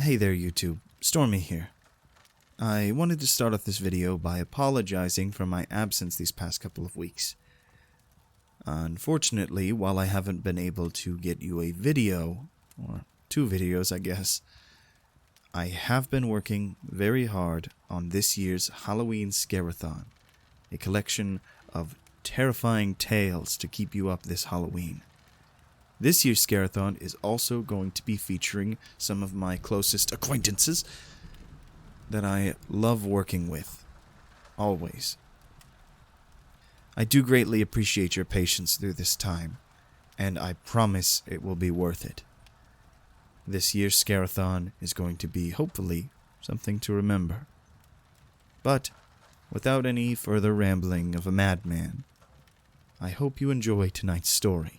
Hey there YouTube, Stormy here. I wanted to start off this video by apologizing for my absence these past couple of weeks. Unfortunately, while I haven't been able to get you a video, or two videos I guess, I have been working very hard on this year's Halloween Scare-a-thon, a collection of terrifying tales to keep you up this Halloween. This year's Scare-a-thon is also going to be featuring some of my closest acquaintances that I love working with, always. I do greatly appreciate your patience through this time, and I promise it will be worth it. This year's Scare-a-thon is going to be, hopefully, something to remember. But, without any further rambling of a madman, I hope you enjoy tonight's story.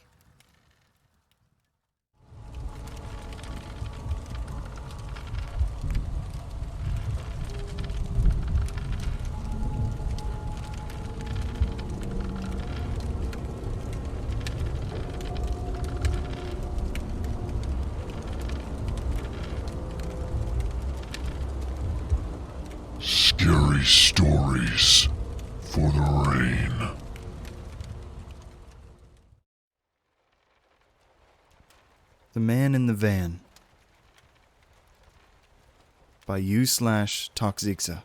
Scary stories for the rain. The Man in the Van by u/ToXiKZA.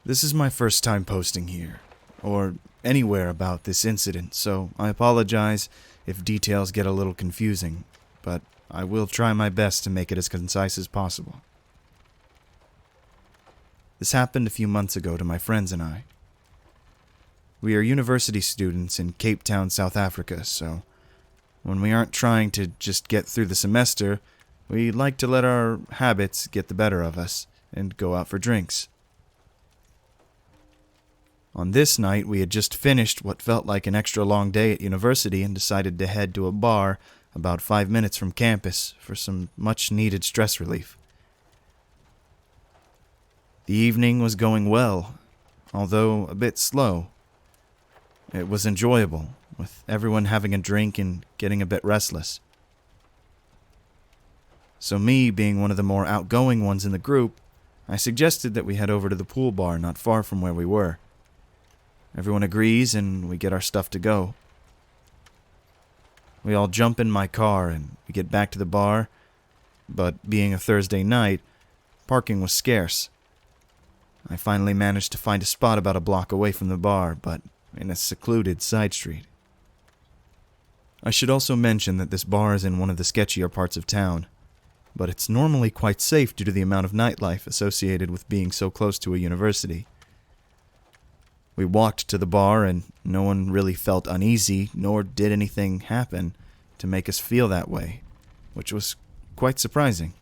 This is my first time posting here, or anywhere about this incident, so I apologize if details get a little confusing, but I will try my best to make it as concise as possible. This happened a few months ago to my friends and I. We are university students in Cape Town, South Africa, so when we aren't trying to just get through the semester, we like to let our habits get the better of us and go out for drinks. On this night, we had just finished what felt like an extra long day at university and decided to head to a bar about 5 minutes from campus for some much-needed stress relief. The evening was going well, although a bit slow. It was enjoyable, with everyone having a drink and getting a bit restless. So me, being one of the more outgoing ones in the group, I suggested that we head over to the pool bar not far from where we were. Everyone agrees and we get our stuff to go. We all jump in my car and we get back to the bar, but being a Thursday night, parking was scarce. I finally managed to find a spot about a block away from the bar, but in a secluded side street. I should also mention that this bar is in one of the sketchier parts of town, but it's normally quite safe due to the amount of nightlife associated with being so close to a university. We walked to the bar and no one really felt uneasy, nor did anything happen to make us feel that way, which was quite surprising.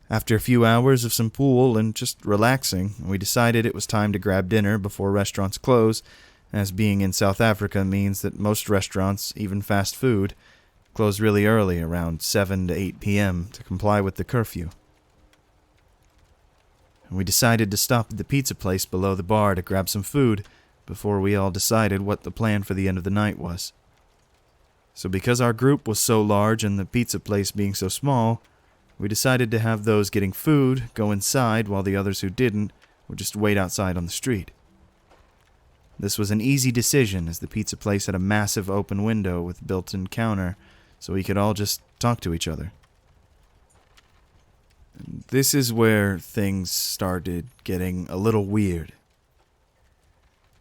After a few hours of some pool and just relaxing, we decided it was time to grab dinner before restaurants close, as being in South Africa means that most restaurants, even fast food, close really early, around 7 to 8 p.m. to comply with the curfew. We decided to stop at the pizza place below the bar to grab some food before we all decided what the plan for the end of the night was. So because our group was so large and the pizza place being so small, we decided to have those getting food go inside while the others who didn't would just wait outside on the street. This was an easy decision as the pizza place had a massive open window with built-in counter so we could all just talk to each other. This is where things started getting a little weird.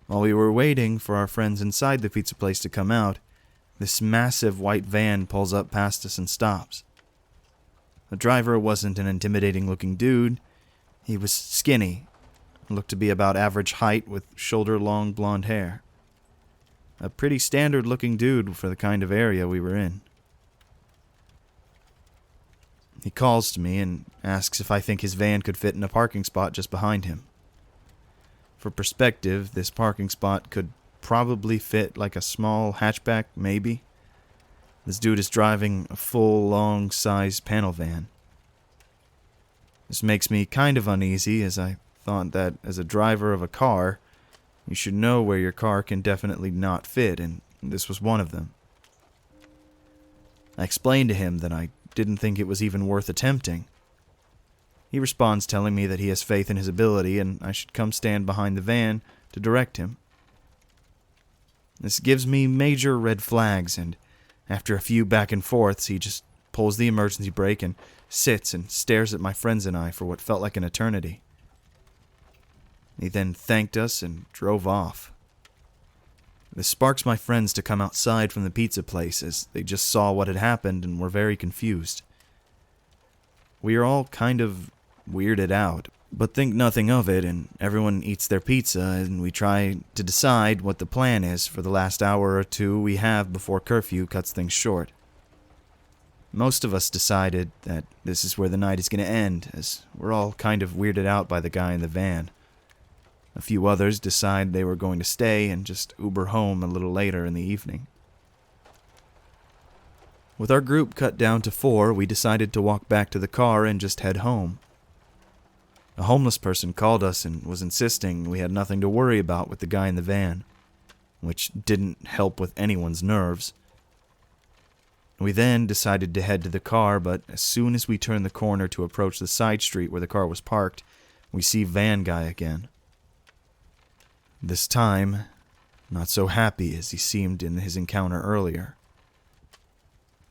While we were waiting for our friends inside the pizza place to come out, this massive white van pulls up past us and stops. The driver wasn't an intimidating-looking dude. He was skinny, looked to be about average height with shoulder-long blonde hair. A pretty standard-looking dude for the kind of area we were in. He calls to me and asks if I think his van could fit in a parking spot just behind him. For perspective, this parking spot could probably fit like a small hatchback, maybe. This dude is driving a full, long-size panel van. This makes me kind of uneasy, as I thought that as a driver of a car, you should know where your car can definitely not fit, and this was one of them. I explained to him that I didn't think it was even worth attempting. He responds telling me that he has faith in his ability and I should come stand behind the van to direct him. This gives me major red flags, and after a few back and forths, he just pulls the emergency brake and sits and stares at my friends and I for what felt like an eternity. He then thanked us and drove off. This sparks my friends to come outside from the pizza place as they just saw what had happened and were very confused. We are all kind of weirded out, but think nothing of it, and everyone eats their pizza, and we try to decide what the plan is for the last hour or two we have before curfew cuts things short. Most of us decided that this is where the night is going to end, as we're all kind of weirded out by the guy in the van. A few others decide they were going to stay and just Uber home a little later in the evening. With our group cut down to 4, we decided to walk back to the car and just head home. A homeless person called us and was insisting we had nothing to worry about with the guy in the van, which didn't help with anyone's nerves. We then decided to head to the car, but as soon as we turned the corner to approach the side street where the car was parked, we see van guy again. This time, not so happy as he seemed in his encounter earlier.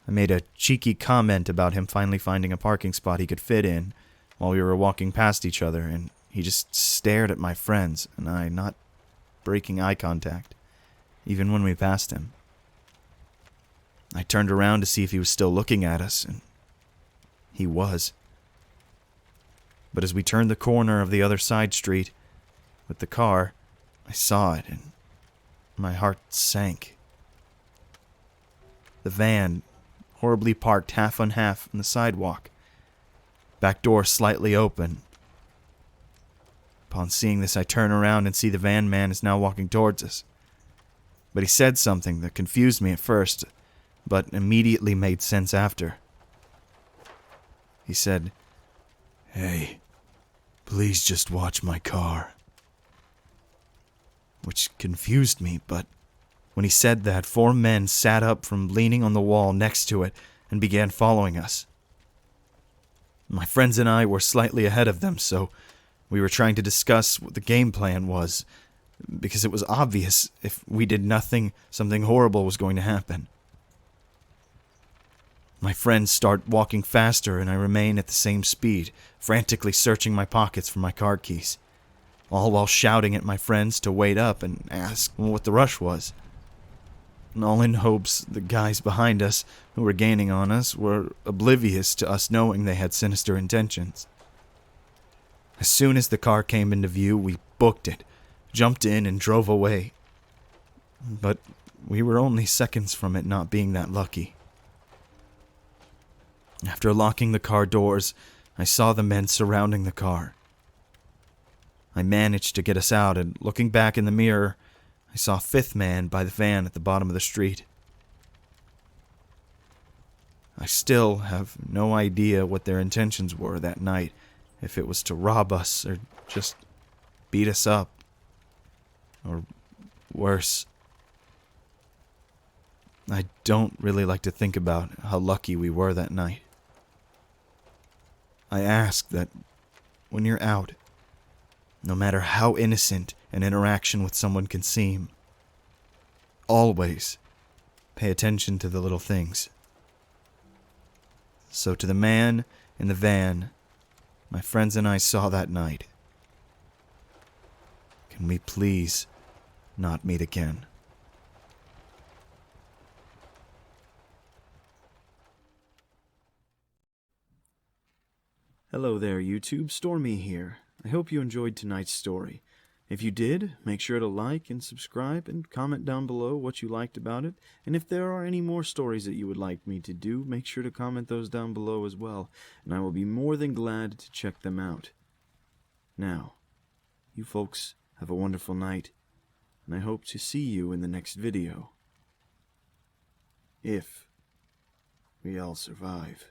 I made a cheeky comment about him finally finding a parking spot he could fit in while we were walking past each other, and he just stared at my friends and I, not breaking eye contact, even when we passed him. I turned around to see if he was still looking at us, and he was. But as we turned the corner of the other side street with the car, I saw it, and my heart sank. The van, horribly parked half on half on the sidewalk, back door slightly open. Upon seeing this, I turn around and see the van man is now walking towards us. But he said something that confused me at first, but immediately made sense after. He said, "Hey, please just watch my car." Which confused me, but when he said that, 4 men sat up from leaning on the wall next to it and began following us. My friends and I were slightly ahead of them, so we were trying to discuss what the game plan was, because it was obvious if we did nothing, something horrible was going to happen. My friends start walking faster, and I remain at the same speed, frantically searching my pockets for my car keys, all while shouting at my friends to wait up and ask what the rush was. And all in hopes the guys behind us, who were gaining on us, were oblivious to us knowing they had sinister intentions. As soon as the car came into view, we booked it, jumped in, and drove away. But we were only seconds from it not being that lucky. After locking the car doors, I saw the men surrounding the car. I managed to get us out, and looking back in the mirror, I saw a 5th man by the van at the bottom of the street. I still have no idea what their intentions were that night, if it was to rob us or just beat us up, or worse. I don't really like to think about how lucky we were that night. I ask that when you're out, no matter how innocent an interaction with someone can seem, always pay attention to the little things. So to the man in the van my friends and I saw that night, can we please not meet again? Hello there, YouTube. Stormy here. I hope you enjoyed tonight's story. If you did, make sure to like and subscribe and comment down below what you liked about it. And if there are any more stories that you would like me to do, make sure to comment those down below as well, and I will be more than glad to check them out. Now, you folks have a wonderful night, and I hope to see you in the next video. If we all survive.